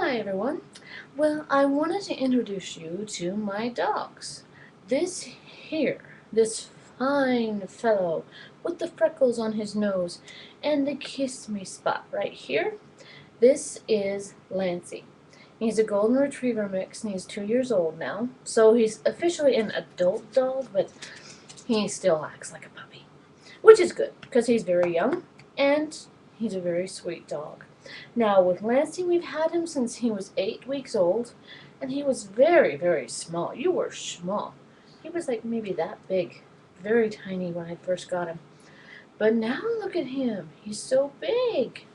Hi everyone. Well, I wanted to introduce you to my dogs. This here, this fine fellow with the freckles on his nose and the kiss me spot right here, this is Lancey. He's a golden retriever mix and he's 2 years old now. So he's officially an adult dog, but he still acts like a puppy, which is good because he's very young and he's a very sweet dog. Now, with Lancey, we've had him since he was 8 weeks old, and he was very, very small. You were small. He was like maybe that big, very tiny when I first got him. But now look at him. He's so big.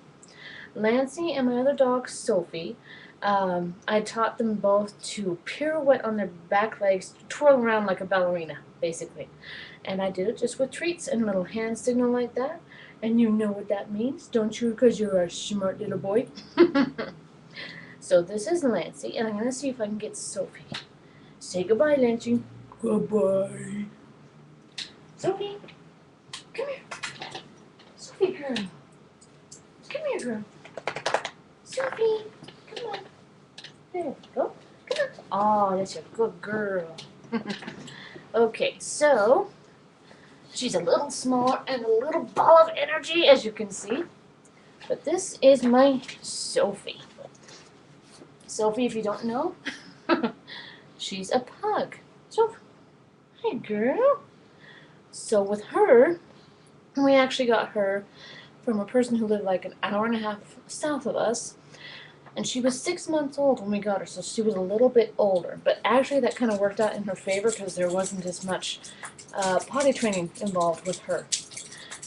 Lancey and my other dog, Sophie, I taught them both to pirouette on their back legs, twirl around like a ballerina, basically. And I did it just with treats and a little hand signal like that. And you know what that means, don't you? Because you're a smart little boy. So this is Lancey, and I'm going to see if I can get Sophie. Say goodbye, Lancey. Goodbye. Sophie, come here. Sophie, girl. Come here, girl. Sophie, come on. There we go. Come on. Oh, that's a good girl. Okay, so she's a little smaller and a little ball of energy, as you can see. But this is my Sophie. Sophie, if you don't know, she's a pug. So, hi, girl. So with her, we actually got her from a person who lived like an hour and a half south of us. And she was 6 months old when we got her, so she was a little bit older. But actually that kind of worked out in her favor because there wasn't as much potty training involved with her.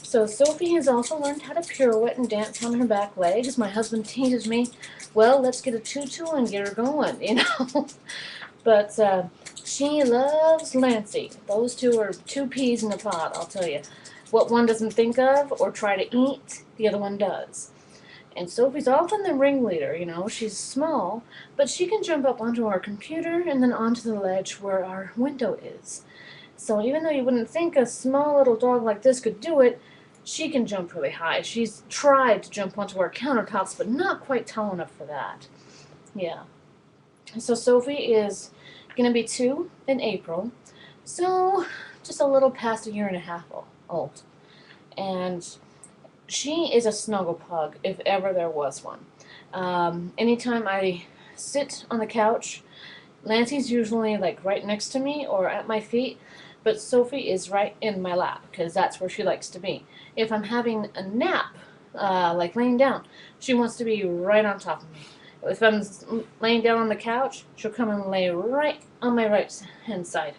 So Sophie has also learned how to pirouette and dance on her back legs. My husband teases me, well, let's get a tutu and get her going, you know. But she loves Lancey. Those two are two peas in a pod, I'll tell you. What one doesn't think of or try to eat, the other one does. And Sophie's often the ringleader, you know. She's small, but she can jump up onto our computer and then onto the ledge where our window is. So even though you wouldn't think a small little dog like this could do it, she can jump really high. She's tried to jump onto our countertops, but not quite tall enough for that. Yeah. So Sophie is going to be 2 in April. So just a little past a year and a half old. And she is a snuggle pug, if ever there was one. Anytime I sit on the couch, Lancey's usually like right next to me or at my feet, but Sophie is right in my lap because that's where she likes to be. If I'm having a nap, like laying down, she wants to be right on top of me. If I'm laying down on the couch, she'll come and lay right on my right hand side,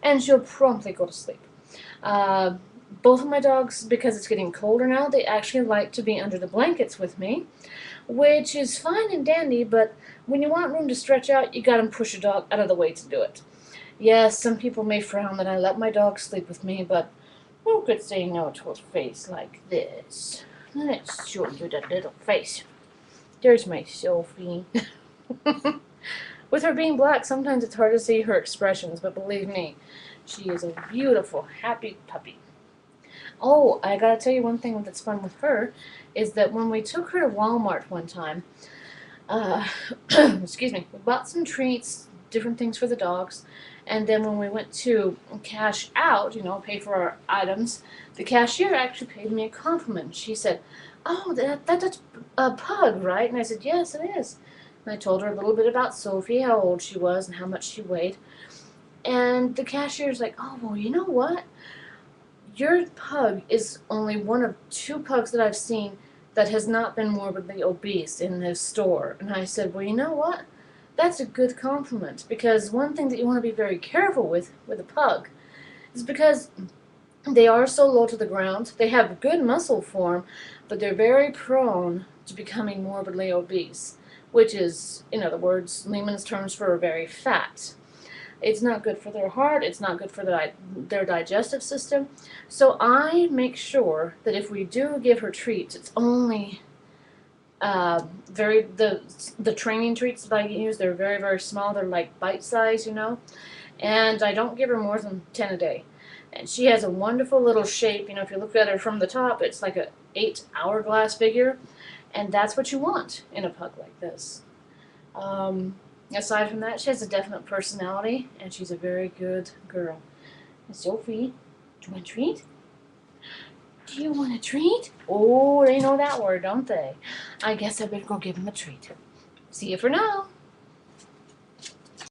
and she'll promptly go to sleep. Both of my dogs, because it's getting colder now, they actually like to be under the blankets with me, which is fine and dandy, but when you want room to stretch out, you gotta push your dog out of the way to do it. Yes, some people may frown that I let my dog sleep with me, but who could say no to a face like this? Let's show you that little face. There's my Sophie. With her being black, sometimes it's hard to see her expressions, but believe me, she is a beautiful, happy puppy. Oh, I gotta tell you one thing that's fun with her is that when we took her to Walmart one time, excuse me, we bought some treats, different things for the dogs, and then when we went to cash out, you know, pay for our items, the cashier actually paid me a compliment. She said, oh, that's a pug, right? And I said, yes, it is. And I told her a little bit about Sophie, how old she was and how much she weighed. And the cashier's like, oh, well, you know what? Your pug is only one of 2 pugs that I've seen that has not been morbidly obese in this store. And I said, well, you know what? That's a good compliment, because one thing that you want to be very careful with a pug is because they are so low to the ground. They have good muscle form, but they're very prone to becoming morbidly obese, which is, in other words, layman's terms for very fat. It's not good for their heart. It's not good for their digestive system. So I make sure that if we do give her treats, it's only the training treats that I use. They're very, very small. They're like bite size, you know. And I don't give her more than 10 a day. And she has a wonderful little shape. You know, if you look at her from the top, it's like a 8 hourglass figure. And that's what you want in a pug like this. Aside from that, she has a definite personality, and she's a very good girl. Sophie, do you want a treat? Do you want a treat? Oh, they know that word, don't they? I guess I better go give him a treat. See you for now.